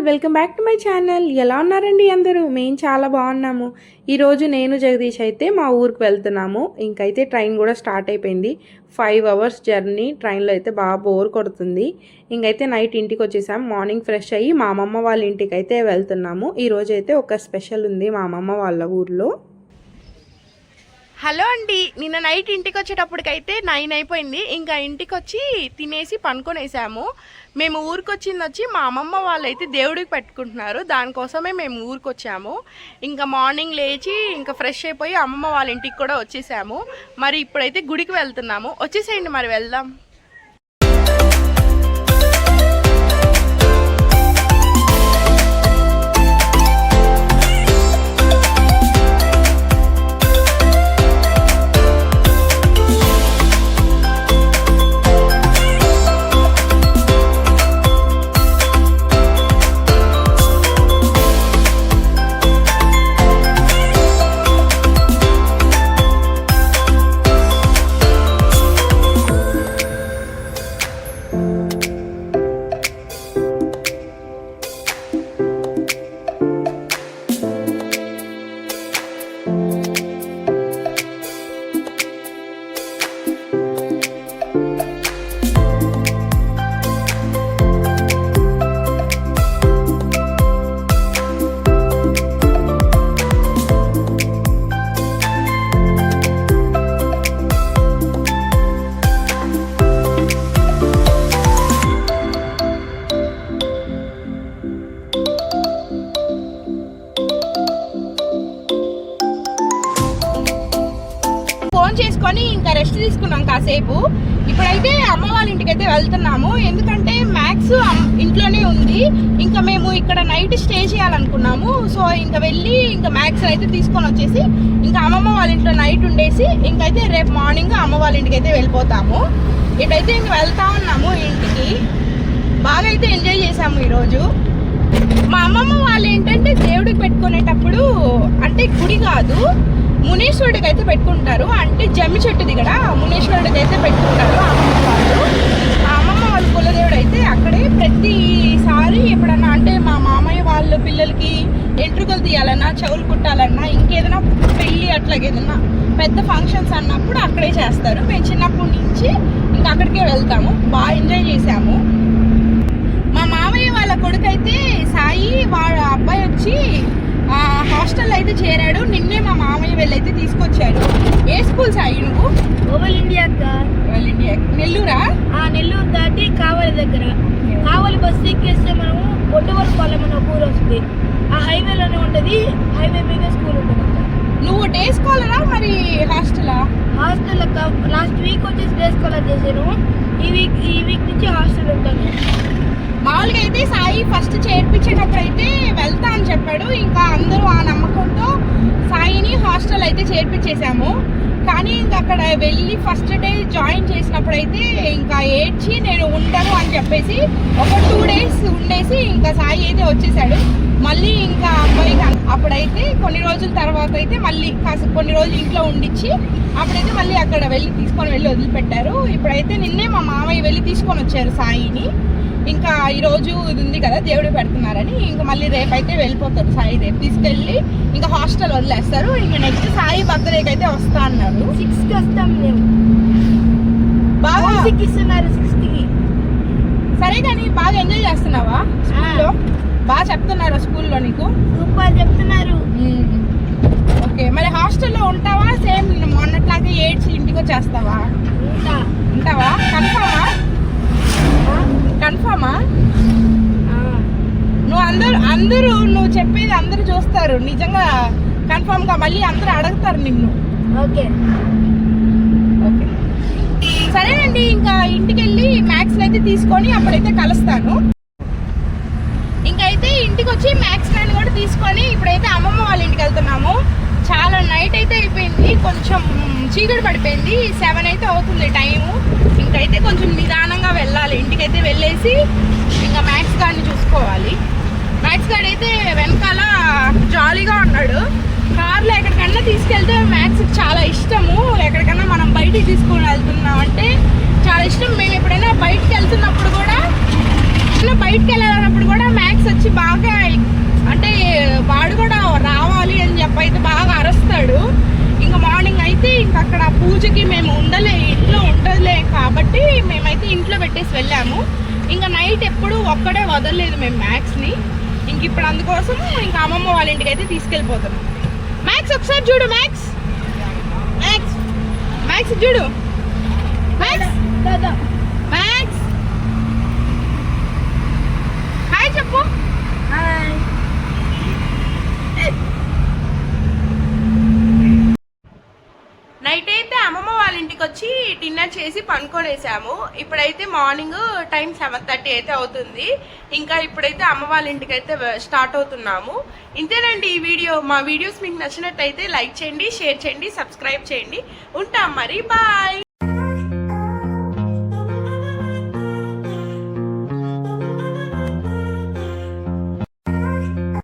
Welcome back to my channel. ఎలా ఉన్నారండి అందరూ? మేము చాలా బాగున్నాము. ఈరోజు నేను జగదీష్ అయితే మా ఊరికి వెళ్తున్నాము. ఇంకైతే ట్రైన్ కూడా స్టార్ట్ అయిపోయింది. 5 hours జర్నీ. ట్రైన్లో అయితే బాగా బోర్ కొడుతుంది. ఇంకైతే నైట్ ఇంటికి వచ్చేసాం. మార్నింగ్ ఫ్రెష్ అయ్యి మా అమ్మమ్మ వాళ్ళ ఇంటికి అయితే వెళ్తున్నాము. ఈరోజు అయితే ఒక స్పెషల్ ఉంది మా అమ్మమ్మ వాళ్ళ ఊర్లో. హలో అండి, నిన్న నైట్ ఇంటికి వచ్చేటప్పటికైతే 9 అయిపోయింది. ఇంకా ఇంటికి వచ్చి తినేసి పనుకొనేసాము. మేము ఊరికి వచ్చి మా అమ్మమ్మ వాళ్ళు అయితే దేవుడికి పెట్టుకుంటున్నారు. దానికోసమే మేము ఊరికి వచ్చాము. ఇంకా మార్నింగ్ లేచి ఇంకా ఫ్రెష్ అయిపోయి అమ్మమ్మ వాళ్ళ ఇంటికి కూడా వచ్చేసాము. మరి ఇప్పుడైతే గుడికి వెళ్తున్నాము. వచ్చేసేయండి మరి వెళ్దాం. ఫోన్ చేసుకొని ఇంకా రెస్ట్ తీసుకున్నాం కాసేపు. ఇప్పుడైతే అమ్మ వాళ్ళ ఇంటికి అయితే వెళ్తున్నాము. ఎందుకంటే మ్యాథ్స్ ఇంట్లోనే ఉంది. ఇంకా మేము ఇక్కడ నైట్ స్టే చేయాలనుకున్నాము. సో ఇంకా వెళ్ళి ఇంకా మ్యాథ్స్ అయితే తీసుకొని వచ్చేసి ఇంకా అమ్మమ్మ వాళ్ళ ఇంట్లో నైట్ ఉండేసి ఇంకైతే రేపు మార్నింగ్ అమ్మ వాళ్ళ ఇంటికి అయితే వెళ్ళిపోతాము. ఇటైతే ఇంక వెళ్తా ఉన్నాము ఇంటికి. బాగా అయితే ఎంజాయ్ చేసాము ఈరోజు. మా అమ్మమ్మ వాళ్ళు ఏంటంటే దేవుడికి పెట్టుకునేటప్పుడు అంటే గుడి కాదు, మునీశ్వరుడికి అయితే పెట్టుకుంటారు. అంటే జమ్మి చెట్టు దిగడ మునీశ్వరుడికి అయితే పెట్టుకుంటారు అమ్మమ్మ వాళ్ళు. ఆ అమ్మమ్మ వాళ్ళ కులదేవుడు అయితే అక్కడే ప్రతిసారి ఎప్పుడన్నా అంటే మా మామయ్య వాళ్ళ పిల్లలకి ఎంట్రుకలు తీయాలన్నా, చెవులు కుట్టాలన్నా, ఇంకేదైనా పెళ్ళి అట్లాగే ఏదైనా పెద్ద ఫంక్షన్స్ అన్నప్పుడు అక్కడే చేస్తారు. మేము చిన్నప్పటి నుంచి ఇంకా అక్కడికే వెళ్తాము. బాగా ఎంజాయ్ చేసాము. మా మామయ్య వాళ్ళ కొడుకు అయితే సాయి, వాళ్ళ అబ్బాయి వచ్చి హాస్టల్ అయితే చేరాడు. నిన్నే మా మామయ్య వెళ్ళైతే తీసుకొచ్చాడు. ఏ స్కూల్ సాయి నువ్వు? Oval India. నెల్లూరా? నెల్లూరు దాటి కావలి దగ్గర. కావలి బస్సు ఎక్కేస్తే మనము ఒడ్డువరపాలెం మన ఊరు వస్తుంది. ఆ హైవేలోనే ఉంటుంది. హైవే మీద స్కూల్ ఉంటుంది. నువ్వు డే స్కాలరా మరి హాస్టలా? హాస్టల్ లాస్ట్ వీక్ వచ్చేసి డే స్కాలర్ చేశాను. ఈ వీక్ నుంచి హాస్టల్ ఉంటాను. మామూలుగా అయితే సాయి ఫస్ట్ చేర్పించేటప్పుడు అయితే వెళ్తా అని చెప్పాడు. ఇంకా అందరూ ఆ నమ్మకంతో సాయిని హాస్టల్ అయితే చేర్పించేసాము. కానీ ఇంకా అక్కడ వెళ్ళి ఫస్ట్ డే జాయిన్ చేసినప్పుడు అయితే ఇంకా ఏడ్చి నేను ఉండను అని చెప్పేసి ఒక 2 days ఉండేసి ఇంకా సాయి అయితే వచ్చేసాడు. మళ్ళీ ఇంకా అబ్బాయికి అప్పుడైతే కొన్ని రోజుల తర్వాత అయితే మళ్ళీ కొన్ని రోజులు ఇంట్లో ఉండిచ్చి అప్పుడైతే మళ్ళీ అక్కడ తీసుకొని వెళ్ళి వదిలిపెట్టారు. ఇప్పుడైతే నిన్నే మా మామయ్య వెళ్ళి తీసుకొని వచ్చారు సాయిని. ఇంకా ఈరోజు ఇది ఉంది కదా దేవుడు పెడుతున్నారని ఇంకా మళ్ళీ రేపైతే వెళ్ళిపోతారు సాయి. రేపు తీసుకెళ్ళి ఇంకా హాస్టల్ వదిలేస్తారు. ఇంకా నెక్స్ట్ సాయి బర్త్డేకి అయితే వస్తా అన్నారు. 6కి వస్తాం మేము. బాగా ఇస్తున్నారు 6కి. సరే కానీ బాగా ఎంజాయ్ చేస్తున్నావా స్కూల్లో? బాగా చెప్తున్నారా స్కూల్లో నీకు? సూపర్ చెప్తున్నారు. ఓకే, మరి హాస్టల్లో ఉంటావా? సేమ్ మొన్నట్లాగే ఏడ్చి ఇంటికి వచ్చేస్తావా? ఉంటావా? కన్ఫామా? అందరూ నువ్వు చెప్పేది అందరూ చూస్తారు. నిజంగా కన్ఫామ్ గా మళ్ళీ అందరూ అడుగుతారు నిన్ను. ఓకే ఓకే సరేనండి. ఇంకా ఇంటికి వెళ్ళి మ్యాథ్స్ అయితే తీసుకొని అప్పుడైతే కలుస్తాను. ఇంకైతే ఇంటికి వచ్చి మ్యాథ్స్ కూడా తీసుకొని ఇప్పుడైతే అమ్మమ్మ వాళ్ళ ఇంటికి వెళ్తున్నాము. చాలా నైట్ అయితే అయిపోయింది. కొంచెం చీకటి పడిపోయింది. 7 అయితే అవుతుంది టైము. ఇంకైతే కొంచెం నిదానంగా వెళ్ళాలి. ఇంటికైతే వెళ్ళేసి ఇంకా మ్యాథ్స్ గారిని చూసుకోవాలి. మ్యాథ్స్ గార్డ్ అయితే వెనకాల జాలీగా ఉన్నాడు. కార్లో ఎక్కడికన్నా తీసుకెళ్తే మ్యాథ్స్ చాలా ఇష్టము. ఎక్కడికన్నా మనం బయటికి తీసుకొని వెళ్తున్నాం అంటే చాలా ఇష్టం. మేము ఎప్పుడైనా బయటికి వెళ్తున్నప్పుడు కూడా మ్యాథ్స్ మ్యాక్స్ వచ్చి బాగా అంటే వాడు కూడా రావాలి అని చెప్పి అయితే బాగా అరుస్తాడు. ఇంకా మార్నింగ్ అయితే ఇంక అక్కడ పూజకి మేము ఇంట్లో ఉండలే కాబట్టి మేమైతే ఇంట్లో పెట్టేసి వెళ్ళాము. ఇంకా నైట్ ఎప్పుడు ఒక్కడే వదలలేదు మేము మ్యాక్స్ని. ఇంక ఇప్పుడు అందుకోసం ఇంకా అమ్మమ్మ వాళ్ళ ఇంటికి అయితే తీసుకెళ్ళిపోతున్నాం. మ్యాక్స్ ఒకసారి చూడు, మ్యాక్స్ మ్యాక్స్ మ్యాక్స్ చూడు, మ్యాక్స్ మ్యాక్స్ హాయ్ చెప్పు. నైట్ అయితే అమ్మమ్మ వాళ్ళ ఇంటికి వచ్చి డిన్నర్ చేసి పనుకొనేసాము. ఇప్పుడైతే మార్నింగ్ టైం 7:30 అయితే అవుతుంది. ఇంకా ఇప్పుడైతే అమ్మ వాళ్ళ ఇంటికి అయితే స్టార్ట్ అవుతున్నాము. ఇంతేనండి ఈ వీడియో. మా వీడియోస్ మీకు నచ్చినట్టయితే లైక్ చేయండి, షేర్ చేయండి, సబ్స్క్రైబ్ చేయండి. ఉంటాం మరి, బాయ్.